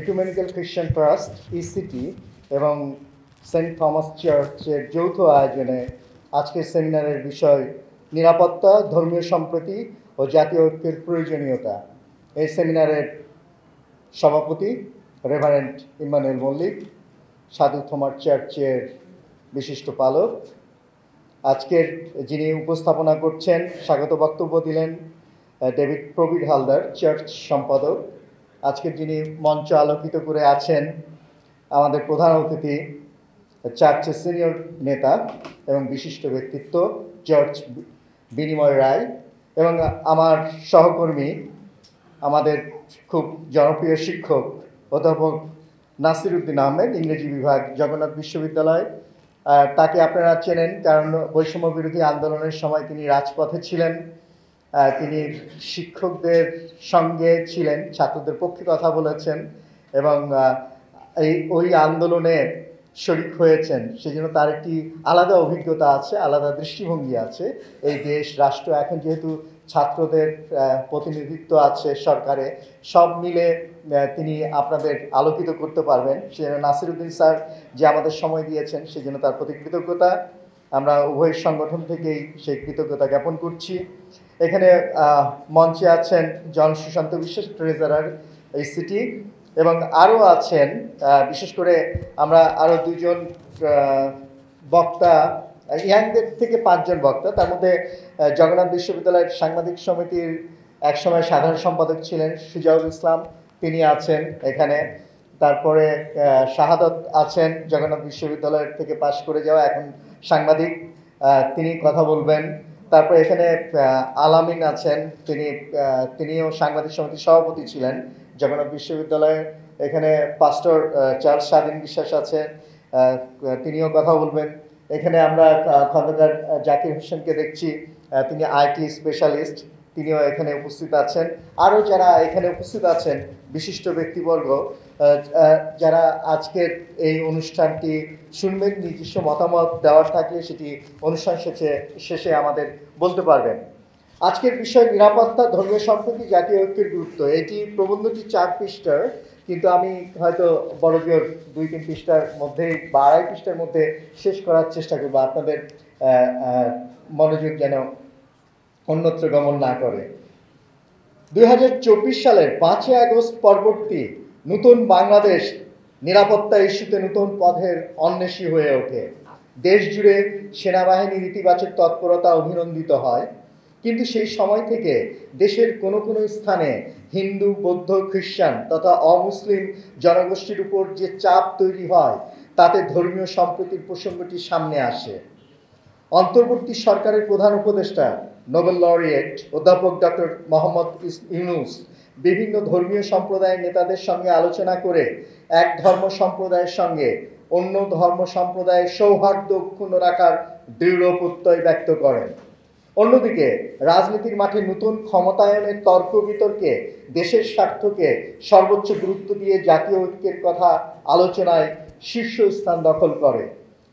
ইকুমেনিক্যাল খ্রিস্টান ট্রাস্ট ইসিটি এবং Saint Thomas চার্চের যৌথ আয়োজনে আজকের সেমিনারের বিষয় নিরাপত্তা, ধর্মীয় সম্প্রীতি ও জাতীয় ঐক্যের প্রয়োজনীয়তা। এই সেমিনারের সভাপতি রেভারেন্ড ইম্মানুয়েল মল্লিক, সাধু থমাস চার্চের বিশিষ্ট পালক। আজকের যিনি উপস্থাপনা করছেন, স্বাগত বক্তব্য দিলেন ডেভিড প্রবীর হালদার, চার্চ সম্পাদক। আজকের যিনি মঞ্চ আলোকিত করে আছেন, আমাদের প্রধান অতিথি চার্চের সিনিয়র নেতা এবং বিশিষ্ট ব্যক্তিত্ব জর্জ বিনিময় রায়, এবং আমার সহকর্মী, আমাদের খুব জনপ্রিয় শিক্ষক অধ্যাপক নাসির উদ্দিন আহমেদ, ইংরেজি বিভাগ, জগন্নাথ বিশ্ববিদ্যালয়। তাকে আপনারা চেনেন, কারণ বৈষম্য বিরোধী আন্দোলনের সময় তিনি রাজপথে ছিলেন। তিনি শিক্ষকদের সঙ্গে ছিলেন, ছাত্রদের পক্ষে কথা বলেছেন এবং ওই আন্দোলনে শরিক হয়েছেন। সেজন্য তার একটি আলাদা অভিজ্ঞতা আছে, আলাদা দৃষ্টিভঙ্গি আছে। এই দেশ, রাষ্ট্র এখন যেহেতু ছাত্রদের প্রতিনিধিত্ব আছে সরকারে, সব মিলে তিনি আপনাদের আলোকিত করতে পারবেন। সেজন্য নাসির উদ্দিন স্যার যে আমাদের সময় দিয়েছেন, সেজন্য তার প্রতি কৃতজ্ঞতা। আমরা উভয় সংগঠন থেকেই সেই কৃতজ্ঞতা জ্ঞাপন করছি। এখানে মঞ্চে আছেন জন সুশান্ত বিশ্বাস, ট্রেজারার এই সিটি, এবং আরও আছেন বিশেষ করে আমরা আরও দুজন বক্তা, ইয়াংদের থেকে 5 জন বক্তা। তার মধ্যে জগন্নাথ বিশ্ববিদ্যালয়ের সাংবাদিক সমিতির একসময় সাধারণ সম্পাদক ছিলেন সুজাউল ইসলাম, তিনি আছেন এখানে। তারপরে শাহাদত আছেন, জগন্নাথ বিশ্ববিদ্যালয়ের থেকে পাশ করে যাওয়া, এখন সাংবাদিক, তিনি কথা বলবেন। তারপরে এখানে আলামিন আছেন, তিনিও সাংবাদিক সমিতির সভাপতি ছিলেন জগন্নাথ বিশ্ববিদ্যালয়ে। এখানে পাস্টর চার্লস স্বাধীন বিশ্বাস আছেন, তিনিও কথা বলবেন। এখানে আমরা খন্দকার জাকির হোসেনকে দেখছি, তিনি আইটি স্পেশালিস্ট, তিনিও এখানে উপস্থিত আছেন। আরও যারা এখানে উপস্থিত আছেন বিশিষ্ট ব্যক্তিবর্গ, যারা আজকের এই অনুষ্ঠানটি শুনবেন, নিজস্ব মতামত দেওয়ার থাকলে সেটি অনুষ্ঠান শেষে আমাদের বলতে পারবেন। আজকের বিষয় নিরাপত্তা, ধর্মীয় সম্প্রীতি, জাতীয় ঐক্যের গুরুত্ব। এটি প্রবন্ধটি 4 পৃষ্ঠার, কিন্তু আমি হয়তো বড়জোর 2-3 পৃষ্ঠার মধ্যে বা 2.5 পৃষ্ঠার মধ্যে শেষ করার চেষ্টা করব, আপনাদের মনোযোগ যেন অন্যত্র গমন না করে। 2024 সালের 5 আগস্ট পরবর্তী নতুন বাংলাদেশ নিরাপত্তা ইস্যুতে নতুন পথের অন্বেষী হয়ে ওঠে। দেশ জুড়ে সেনাবাহিনীর ইতিবাচক তৎপরতা অভিনন্দিত হয়, কিন্তু সেই সময় থেকে দেশের কোনো কোনো স্থানে হিন্দু, বৌদ্ধ, খ্রিস্টান তথা অমুসলিম জনগোষ্ঠীর উপর যে চাপ তৈরি হয়, তাতে ধর্মীয় সম্প্রীতির প্রসঙ্গটি সামনে আসে। অন্তর্বর্তী সরকারের প্রধান উপদেষ্টা নোবেল লরিয়েট অধ্যাপক ডক্টর মোহাম্মদ ইউনূস বিভিন্ন ধর্মীয় সম্প্রদায়ের নেতাদের সঙ্গে আলোচনা করে এক ধর্ম সম্প্রদায়ের সঙ্গে অন্য ধর্ম সম্প্রদায়ের সৌহার্দ্য অক্ষুণ্ণ রাখার দৃঢ় প্রত্যয় ব্যক্ত করেন। অন্যদিকে রাজনীতির মাঠে নতুন ক্ষমতায়নের তর্ক বিতর্কে দেশের স্বার্থকে সর্বোচ্চ গুরুত্ব দিয়ে জাতীয় ঐক্যের কথা আলোচনায় শীর্ষস্থান দখল করে।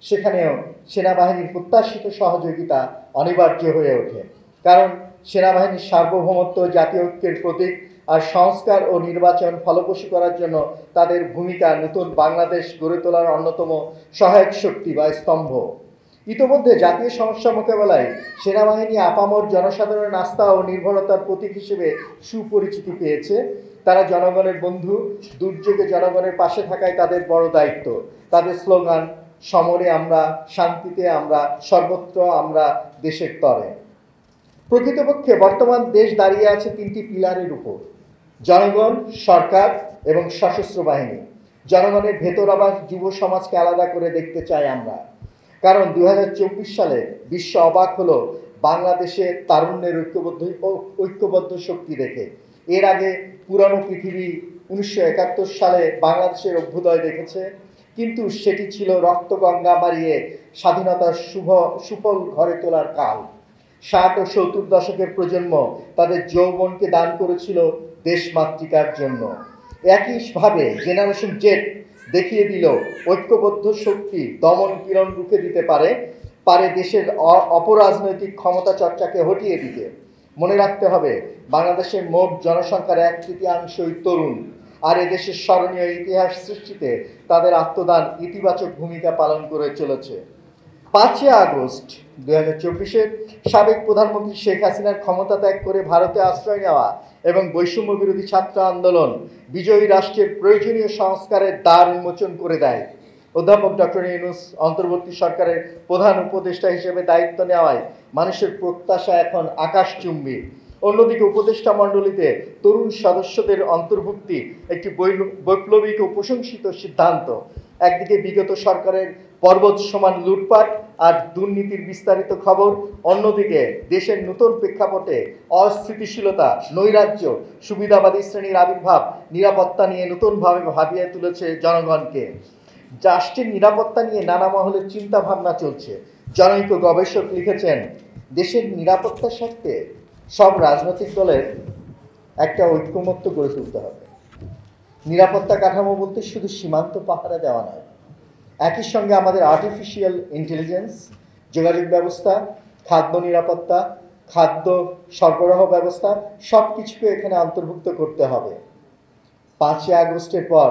সেখানেও সেনাবাহিনীর প্রত্যাশিত সহযোগিতা অনিবার্য হয়ে ওঠে, কারণ সেনাবাহিনীর সার্বভৌমত্ব জাতীয় ঐক্যের প্রতীক, আর সংস্কার ও নির্বাচন ফলপ্রসূ করার জন্য তাদের ভূমিকা নতুন বাংলাদেশ গড়ে তোলার অন্যতম সহায়ক শক্তি বা স্তম্ভ। ইতোমধ্যে জাতীয় সমস্যা মোকাবেলায় সেনাবাহিনী আপামর জনসাধারণের আস্থা ও নির্ভরতার প্রতীক হিসেবে সুপরিচিতি পেয়েছে। তারা জনগণের বন্ধু, দুর্যোগে জনগণের পাশে থাকায় তাদের বড় দায়িত্ব। তাদের স্লোগান, সমরে আমরা, শান্তিতে আমরা, সর্বত্র আমরা, দেশের তরে। প্রকৃতপক্ষে বর্তমান দেশ দাঁড়িয়ে আছে 3টি পিলারের উপর: জনগণ, সরকার এবং সশস্ত্র বাহিনী। জনগণের ভেতরাবাস যুব সমাজকে আলাদা করে দেখতে চাই আমরা, কারণ 2024 সালে বিশ্ব অবাক হলো বাংলাদেশের তারুণ্যের ঐক্যবদ্ধ শক্তি দেখে। এর আগে পুরানো পৃথিবী 1971 সালে বাংলাদেশের অভ্যুদয় দেখেছে, কিন্তু সেটি ছিল রক্তগঙ্গা মারিয়ে স্বাধীনতার সুফল ঘরে তোলার কাল। 60 ও 70 দশকের প্রজন্ম তাদের যৌবনকে দান করেছিল দেশমাতৃকার জন্য। একইভাবে জেনারেশন জেড দেখিয়ে দিল ঐক্যবদ্ধ শক্তি দমন পীড়ন রুখে দিতে পারে দেশের অপরাজনৈতিক ক্ষমতা চর্চাকে হটিয়ে দিতে। মনে রাখতে হবে, বাংলাদেশের মোট জনসংখ্যার 1/3 তরুণ। আর এদেশের স্মরণীয় ইতিহাস সৃষ্টিতে তাদের আত্মদান ইতিবাচক ভূমিকা পালন করে চলেছে। 5ই আগস্ট 2024-এর সাবেক প্রধানমন্ত্রী শেখ হাসিনার ক্ষমতা ত্যাগ করে ভারতে আশ্রয় নেওয়া এবং বৈষম্য বিরোধী ছাত্র আন্দোলন বিজয়ী রাষ্ট্রের প্রয়োজনীয় সংস্কারের দ্বার উন্মোচন করে দেয়। অধ্যাপক ডক্টর ইউনূস অন্তর্বর্তী সরকারের প্রধান উপদেষ্টা হিসেবে দায়িত্ব নেওয়ায় মানুষের প্রত্যাশা এখন আকাশচুম্বী। অন্যদিকে উপদেষ্টা মণ্ডলীতে তরুণ সদস্যদের অন্তর্ভুক্তি একটি বৈপ্লবিক ও প্রশংসিত সিদ্ধান্ত। একদিকে বিগত সরকারের পর্বত সমান লুটপাট আর দুর্নীতির বিস্তারিত খবর, অন্যদিকে দেশের নতুন প্রেক্ষাপটে অস্থিতিশীলতা, নৈরাজ্য, সুবিধাবাদী শ্রেণীর আবির্ভাব নিরাপত্তা নিয়ে নতুনভাবে ভাবিয়ে তুলেছে জনগণকে। রাষ্ট্রের নিরাপত্তা নিয়ে নানা মহলের চিন্তা ভাবনা চলছে। জনৈক গবেষক লিখেছেন, দেশের নিরাপত্তার স্বার্থে সব রাজনৈতিক দলের একটা ঐক্যমত্য গড়ে তুলতে হবে। নিরাপত্তা কাঠামো বলতে শুধু সীমান্ত পাহারা দেওয়া নয়, একই সঙ্গে আমাদের আর্টিফিশিয়াল ইন্টেলিজেন্স, যোগাযোগ ব্যবস্থা, খাদ্য নিরাপত্তা, খাদ্য সরবরাহ ব্যবস্থা সব কিছুকে এখানে অন্তর্ভুক্ত করতে হবে। 5ই আগস্টের পর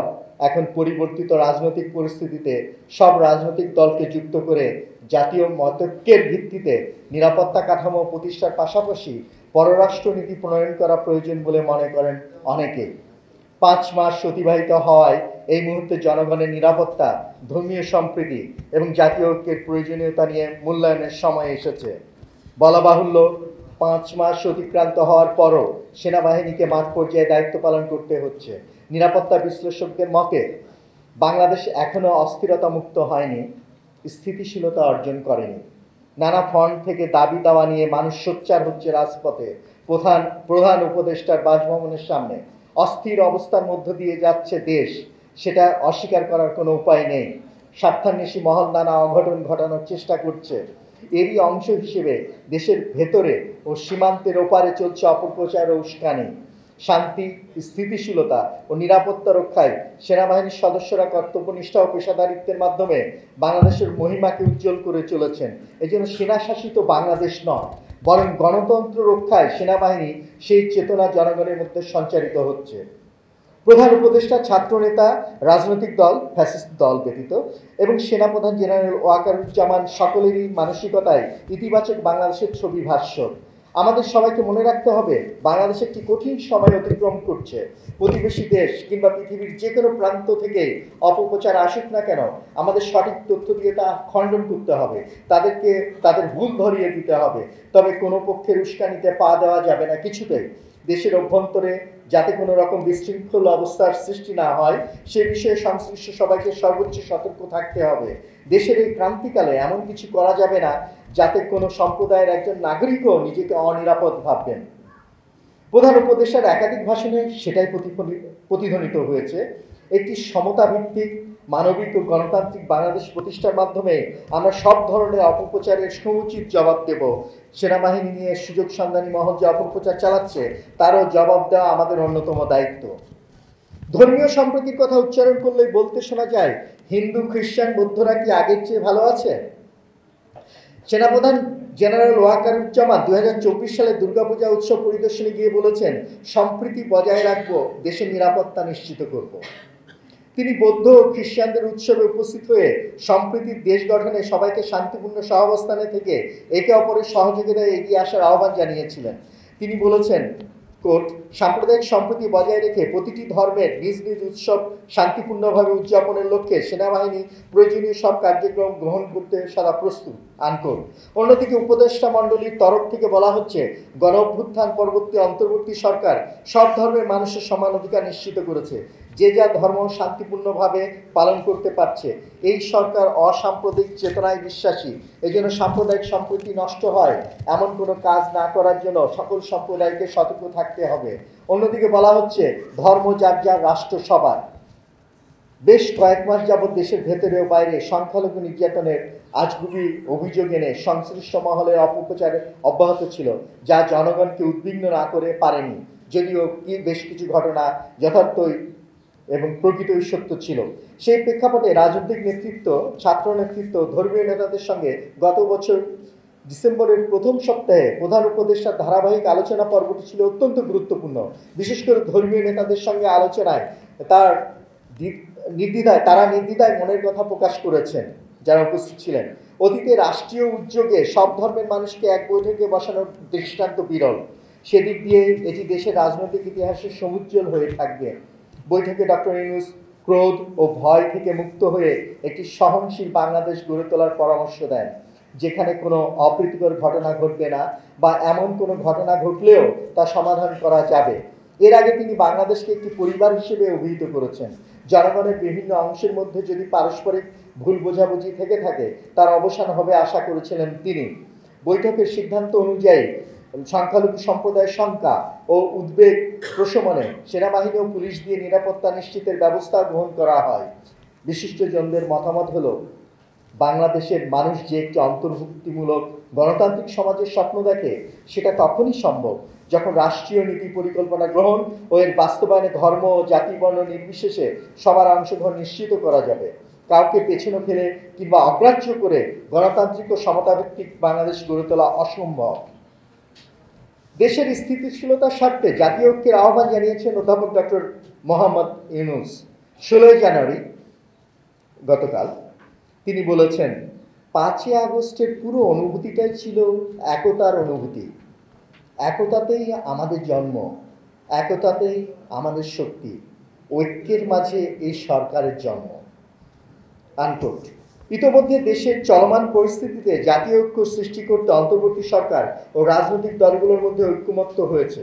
এখন পরিবর্তিত রাজনৈতিক পরিস্থিতিতে সব রাজনৈতিক দলকে যুক্ত করে জাতীয় মতৈক্যের ভিত্তিতে নিরাপত্তা কাঠামো প্রতিষ্ঠার পাশাপাশি পররাষ্ট্রনীতি প্রণয়ন করা প্রয়োজন বলে মনে করেন অনেকে। 5 মাস অতিবাহিত হওয়ায় এই মুহূর্তে জনগণের নিরাপত্তা, ধর্মীয় সম্প্রীতি এবং জাতীয় ঐক্যের প্রয়োজনীয়তা নিয়ে মূল্যায়নের সময় এসেছে। বলা বাহুল্য, 5 মাস অতিক্রান্ত হওয়ার পরও সেনাবাহিনীকে মাঠ পর্যায়ে দায়িত্ব পালন করতে হচ্ছে। নিরাপত্তা বিশ্লেষকদের মতে বাংলাদেশ এখনও অস্থিরতা মুক্ত হয়নি, স্থিতিশীলতা অর্জন করেনি। নানা ফ্রন্ট থেকে দাবি দাওয়া নিয়ে মানুষ সোচ্চার হচ্ছে রাজপথে। প্রধান উপদেষ্টার বাসভবনের সামনে অস্থির অবস্থার মধ্য দিয়ে যাচ্ছে দেশ, সেটা অস্বীকার করার কোনো উপায় নেই। স্বার্থান্বেষী মহল নানা অঘটন ঘটানোর চেষ্টা করছে। এরই অংশ হিসেবে দেশের ভেতরে ও সীমান্তের ওপারে চলছে অপপ্রচার ও উস্কানি। শান্তি, স্থিতিশীলতা ও নিরাপত্তা রক্ষায় সেনাবাহিনীর সদস্যরা কর্তব্যনিষ্ঠা ও পেশাদারিত্বের মাধ্যমে বাংলাদেশের মহিমাকে উজ্জ্বল করে চলেছেন। এই জন্য সেনাশাসিত বাংলাদেশ নয়, বরং গণতন্ত্র রক্ষায় সেনাবাহিনী সেই চেতনা জনগণের মধ্যে সঞ্চারিত হচ্ছে। প্রধান উপদেষ্টা, ছাত্রনেতা, রাজনৈতিক দল, ফ্যাসিস্ট দল ব্যতীত এবং সেনাপ্রধান জেনারেল ওয়াকারুজ্জামান সকলেরই মানসিকতায় ইতিবাচক বাংলাদেশের ছবি ভাস্বর। আমাদের সবাইকে মনে রাখতে হবে, বাংলাদেশ একটি কঠিন সময় অতিক্রম করছে। প্রতিবেশী দেশ কিংবা পৃথিবীর যে কোনো প্রান্ত থেকে অপপ্রচার আসুক না কেন, আমাদের সঠিক তথ্য দিয়ে তা খণ্ডন করতে হবে, তাদেরকে তাদের ভুল ধরিয়ে দিতে হবে। তবে কোনো পক্ষের উস্কানিতে পা দেওয়া যাবে না কিছুতেই। দেশের অভ্যন্তরে যাতে কোনো রকম বিশৃঙ্খল অবস্থার সৃষ্টি না হয় সে বিষয়ে সংশ্লিষ্ট সবাইকে সর্বোচ্চ সতর্ক থাকতে হবে। দেশের এই ক্রান্তিকালে এমন কিছু করা যাবে না যাতে কোনো সম্প্রদায়ের একজন নাগরিকও নিজেকে অনিরাপদ ভাববেন। প্রধান উপদেষ্টার একাধিক ভাষণে সেটাই প্রতিধ্বনিত হয়েছে। একটি সমতাভিত্তিক, মানবিক ও গণতান্ত্রিক বাংলাদেশ প্রতিষ্ঠার মাধ্যমে আমরা সব ধরনের অপপ্রচারের সমুচিত জবাব দেব। সেনাবাহিনী নিয়ে সুযোগ সন্ধানী মহল যে অপপ্রচার চালাচ্ছে তারও জবাব দেওয়া আমাদের অন্যতম দায়িত্ব। ধর্মীয় সম্প্রীতির কথা উচ্চারণ করলেই বলতে শোনা যায়, হিন্দু, খ্রিস্টান, বৌদ্ধরা কি আগের চেয়ে ভালো আছে? সেনাপ্রধান জেনারেল ওয়াকারুজ্জামান 2024 সালে দুর্গাপূজা উৎসব পরিদর্শনে গিয়ে বলেছেন, সম্প্রীতি বজায় রাখবো, দেশের নিরাপত্তা নিশ্চিত করব। তিনি বৌদ্ধ ও খ্রিস্টানদের উৎসবে উপস্থিত হয়ে সম্প্রীতির দেশ গঠনে সবাইকে শান্তিপূর্ণ সহাবস্থানে থেকে একে অপরের সহযোগিতায় এগিয়ে আসার আহ্বান জানিয়েছিলেন। তিনি বলেছেন, কোট, সাম্প্রদায়িক সম্প্রীতি বজায় রেখে প্রতিটি ধর্মের নিজ নিজ উৎসব শান্তিপূর্ণভাবে উদযাপনের লক্ষ্যে সেনাবাহিনী প্রয়োজনীয় সব কার্যক্রম গ্রহণ করতে সদা প্রস্তুত, আনকোট। অন্যদিকে উপদেষ্টা মণ্ডলীর তরফ থেকে বলা হচ্ছে, গণ অভ্যুত্থান পরবর্তী অন্তর্বর্তী সরকার সব ধর্মের মানুষের সমান অধিকার নিশ্চিত করেছে, যে যা ধর্ম শান্তিপূর্ণভাবে পালন করতে পারছে। এই সরকার অসাম্প্রদায়িক চেতনায় বিশ্বাসী। এই জন্য সাম্প্রদায়িক সম্প্রীতি নষ্ট হয় এমন কোনো কাজ না করার জন্য সকল সম্প্রদায়কে সতর্ক থাকতে হবে। অন্যদিকে বলা হচ্ছে, ধর্ম যার যার, রাষ্ট্র সবার। বেশ কয়েক মাস যাবৎ দেশের ভেতরে ও বাইরে সংখ্যালঘু নির্যাতনের আজগুবি অভিযোগ এনে সংশ্লিষ্ট মহলের অপপ্রচার অব্যাহত ছিল, যা জনগণকে উদ্বিগ্ন না করে পারেনি। যদিও বেশ কিছু ঘটনা যথার্থই এবং প্রকৃতই সত্য ছিল। সেই প্রেক্ষাপটে রাজনৈতিক নেতৃত্ব, ছাত্র নেতৃত্ব, ধর্মীয় নেতাদের সঙ্গে গত বছর ডিসেম্বরের প্রথম সপ্তাহে প্রধান উপদেষ্টার ধারাবাহিক আলোচনা পর্বটি ছিল অত্যন্ত গুরুত্বপূর্ণ। বিশেষ করে ধর্মীয় নেতাদের সঙ্গে আলোচনায় তার তারা নির্দ্বিধায় মনের কথা প্রকাশ করেছেন যারা উপস্থিত ছিলেন। অতীতে রাষ্ট্রীয় উদ্যোগে সব ধর্মের মানুষকে এক বৈঠকে বসানোর দৃষ্টান্ত বিরল। সেদিক দিয়ে এটি দেশের রাজনৈতিক ইতিহাসে সমুজ্জ্বল হয়ে থাকবে। বৈঠকে ডক্টর ইউনূস ক্রোধ ও ভয় থেকে মুক্ত হয়ে একটি সহনশীল বাংলাদেশ গড়ে তোলার পরামর্শ দেন, যেখানে কোনো অপ্রীতিকর ঘটনা ঘটবে না বা এমন কোনো ঘটনা ঘটলেও তা সমাধান করা যাবে। এর আগে তিনি বাংলাদেশকে একটি পরিবার হিসেবে অভিহিত করেছেন। জনগণের বিভিন্ন অংশের মধ্যে যদি পারস্পরিক ভুল বোঝাবুঝি থেকে থাকে তার অবসান হবে আশা করেছিলেন তিনি। বৈঠকের সিদ্ধান্ত অনুযায়ী সংখ্যালঘু সম্প্রদায়ের শঙ্কা ও উদ্বেগ প্রশমনে সেনাবাহিনী ও পুলিশ দিয়ে নিরাপত্তা নিশ্চিতের ব্যবস্থা গ্রহণ করা হয়। বিশিষ্টজনদের মতামত হলো, বাংলাদেশের মানুষ যে একটি অন্তর্ভুক্তিমূলক গণতান্ত্রিক সমাজের স্বপ্ন দেখে সেটা তখনই সম্ভব যখন রাষ্ট্রীয় নীতি পরিকল্পনা গ্রহণ ও এর বাস্তবায়নে ধর্ম ও জাতি বর্ণ নির্বিশেষে সবার অংশগ্রহণ নিশ্চিত করা যাবে। কাউকে পেছনে ফেলে কিংবা অগ্রাহ্য করে গণতান্ত্রিক ও সমতাভিত্তিক বাংলাদেশ গড়ে তোলা অসম্ভব। দেশের স্থিতিশীলতার স্বার্থে জাতীয় ঐক্যের আহ্বান জানিয়েছেন অধ্যাপক ডক্টর মোহাম্মদ ইউনূস। 16 জানুয়ারি গতকাল তিনি বলেছেন, 5 আগস্টের পুরো অনুভূতিটাই ছিল একতার অনুভূতি। একতাতেই আমাদের জন্ম, একতাতেই আমাদের শক্তি, ঐক্যের মাঝে এই সরকারের জন্ম। আনকোট। ইতোমধ্যে দেশের চলমান পরিস্থিতিতে জাতীয় ঐক্য সৃষ্টি করতে অন্তর্বর্তী সরকার ও রাজনৈতিক দলগুলোর মধ্যে ঐক্যমত্য হয়েছে।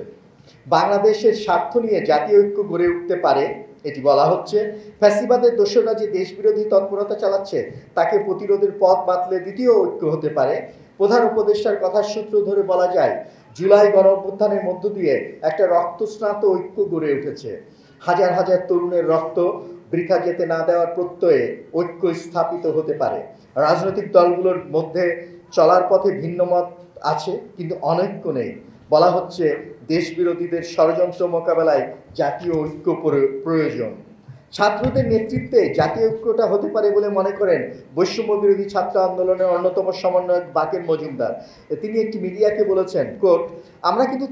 বাংলাদেশের স্বার্থ নিয়ে জাতীয় ঐক্য গড়ে উঠতে পারে এটি বলা হচ্ছে। ফ্যাসিবাদের দোসররা যে দেশবিরোধী তৎপরতা চালাচ্ছে তাকে প্রতিরোধের পথ বাতলে দ্বিতীয় ঐক্য হতে পারে। প্রধান উপদেষ্টার কথার সূত্র ধরে বলা যায়, জুলাই গণঅভ্যুত্থানের মধ্য দিয়ে একটা রক্তস্নাত ঐক্য গড়ে উঠেছে। হাজার হাজার তরুণের রক্ত বৃথা যেতে না দেওয়ার প্রত্যয়ে ঐক্য স্থাপিত হতে পারে। রাজনৈতিক দলগুলোর মধ্যে চলার পথে ভিন্ন মত আছে, কিন্তু অনৈক্য নেই। বলা হচ্ছে, দেশবিরোধীদের ষড়যন্ত্র মোকাবেলায় জাতীয় ঐক্য প্রয়োজন। ছাত্রদের নেতৃত্বে জাতীয় ঐক্যটা হতে পারে বলে মনে করেন বৈষম্য বিরোধী ছাত্র আন্দোলনের অন্যতম সমন্বয়ক বাকের মজুমদার। তিনি একটি মিডিয়াকে বলেছেন, কোট, আমরা কিন্তু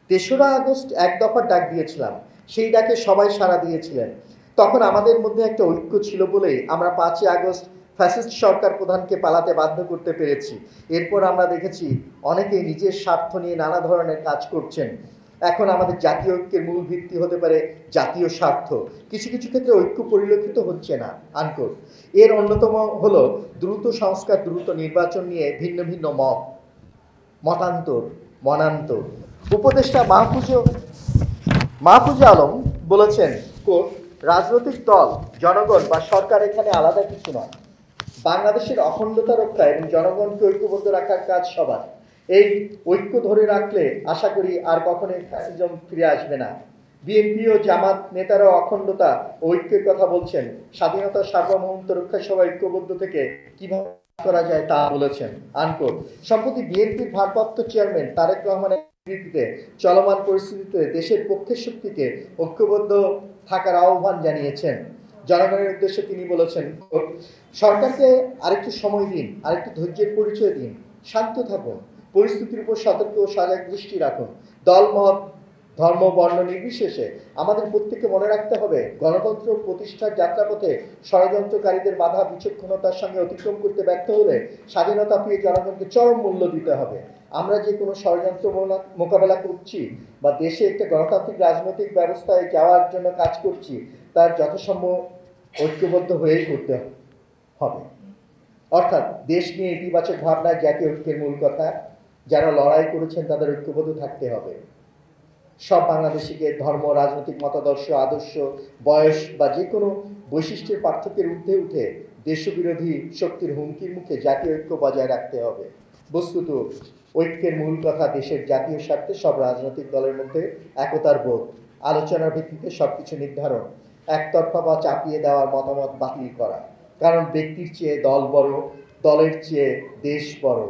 3রা আগস্ট এক দফার ডাক দিয়েছিলাম, সেই ডাকে সবাই সাড়া দিয়েছিলেন। তখন আমাদের মধ্যে একটা ঐক্য ছিল বলেই আমরা 5 আগস্ট ফ্যাসিস্ট সরকার প্রধানকে পালাতে বাধ্য করতে পেরেছি। এরপর আমরা দেখেছি অনেকেই নিজের স্বার্থ নিয়ে নানা ধরনের কাজ করছেন। এখন আমাদের জাতীয় ঐক্যের মূল ভিত্তি হতে পারে জাতীয় স্বার্থ। কিছু কিছু ক্ষেত্রে ঐক্য পরিলক্ষিত হচ্ছে না। আনকোট। এর অন্যতম হলো দ্রুত সংস্কার, দ্রুত নির্বাচন নিয়ে ভিন্ন ভিন্ন মনান্তর। উপদেষ্টা মাহফুজা আলম বলেছেন, কোট, রাজনৈতিক দল, জনগণ বা সরকার এখানে আলাদা কিছু নয়। বাংলাদেশের অখণ্ডতা রক্ষা এবং জনগণকে ঐক্যবদ্ধ রাখার কাজ সবার। এই ঐক্য ধরে রাখলে আশা করি আর কখনোই ফ্যাসিজম ফিরে আসবে না। বিএনপি ও জামাত নেতারাও অখণ্ডতা ও ঐক্যের কথা বলছেন। স্বাধীনতা সার্বভৌমত্ব রক্ষা সভা ঐক্যবদ্ধ থেকে কিভাবে করা যায় তা বলেছেন। আনকোট। সম্প্রতি বিএনপির ভারপ্রাপ্ত চেয়ারম্যান তারেক রহমানের নেতৃত্বে চলমান পরিস্থিতিতে দেশের পক্ষের শক্তিকে ঐক্যবদ্ধ থাকার আহ্বান জানিয়েছেন। জনগণের উদ্দেশ্যে তিনি বলেছেন, সরকারকে আরেকটু সময় দিন, আরেকটু ধৈর্যের পরিচয় দিন, শান্ত থাকুন, পরিস্থিতির উপর সতর্ক ও সজাগ দৃষ্টি রাখুন। দল, মত, ধর্ম, বর্ণ নির্বিশেষে আমাদের প্রত্যেককে মনে রাখতে হবে, গণতন্ত্র প্রতিষ্ঠার যাত্রাপথে ষড়যন্ত্রকারীদের বাধা বিচক্ষণতার সঙ্গে অতিক্রম করতে ব্যর্থ হলে স্বাধীনতা পেয়ে জনগণকে চরম মূল্য দিতে হবে। আমরা যে কোনো ষড়যন্ত্র মোকাবেলা করছি বা দেশে একটা গণতান্ত্রিক রাজনৈতিক ব্যবস্থায় যাওয়ার জন্য কাজ করছি, তার যথাসম্ভব ঐক্যবদ্ধ হয়েই করতে হবে। অর্থাৎ দেশ নিয়ে ইতিবাচক ভাবনা জাতীয় ঐক্যের মূল কথা। যারা লড়াই করেছেন তাদের ঐক্যবদ্ধ থাকতে হবে। সব বাংলাদেশিকে ধর্ম, রাজনৈতিক মতাদর্শ, আদর্শ, বয়স বা যে কোনো বৈশিষ্ট্যের পার্থক্যের ঊর্ধ্বে উঠে দেশবিরোধী শক্তির হুমকির মুখে জাতীয় ঐক্য বজায় রাখতে হবে। বস্তুত ঐক্যের মূল কথা দেশের জাতীয় স্বার্থে সব রাজনৈতিক দলের মধ্যে একতার বোধ, আলোচনার ভিত্তিতে সবকিছু নির্ধারণ, একতরফা বা চাপিয়ে দেওয়ার মতামত বাতিল করা। কারণ ব্যক্তির চেয়ে দল বড়, দলের চেয়ে দেশ বড়,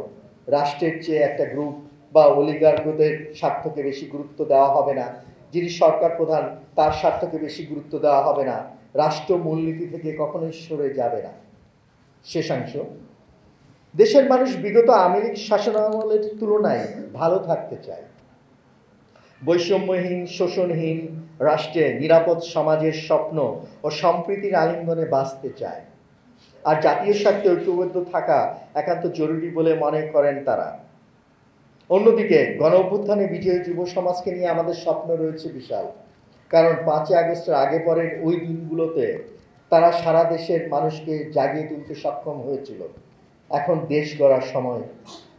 রাষ্ট্রের চেয়ে একটা গ্রুপ বা অলিগারদের স্বার্থকে বেশি গুরুত্ব দেওয়া হবে না। যিনি সরকার প্রধান তার স্বার্থকে বেশি গুরুত্ব দেওয়া হবে না। রাষ্ট্র মূলনীতি থেকে কখনোই সরে যাবে না। শেষাংশ। দেশের মানুষ বিগত আওয়ামী লীগ শাসনামলের তুলনায় ভালো থাকতে চায়। বৈষম্যহীন, শোষণহীন, রাষ্ট্রে নিরাপদ সমাজের স্বপ্ন ও সম্প্রীতির আলিঙ্গনে বাঁচতে চায়। আর জাতীয় স্বার্থে ঐক্যবদ্ধ থাকা একান্ত জরুরি বলে মনে করেন তারা। অন্যদিকে গণ অভ্যুত্থানে বিজয়ী যুব সমাজকে নিয়ে আমাদের স্বপ্ন রয়েছে বিশাল। কারণ 5ই আগস্টের আগে পরের ওই দিনগুলোতে তারা সারা দেশের মানুষকে জাগিয়ে তুলতে সক্ষম হয়েছিল। এখন দেশ গড়ার সময়,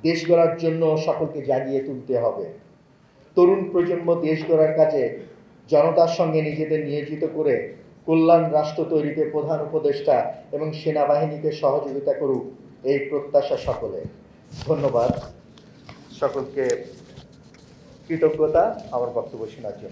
দেশ গড়ার জন্য সকলকে জাগিয়ে তুলতে হবে। তরুণ প্রজন্ম দেশ গড়ার কাজে জনতার সঙ্গে নিজেদের নিয়োজিত করে কল্যাণ রাষ্ট্র তৈরিতে প্রধান উপদেষ্টা এবং সেনাবাহিনীকে সহযোগিতা করুক, এই প্রত্যাশা সকলে। ধন্যবাদ সকলকে, কৃতজ্ঞতা আমার বক্তব্য শোনার জন্য।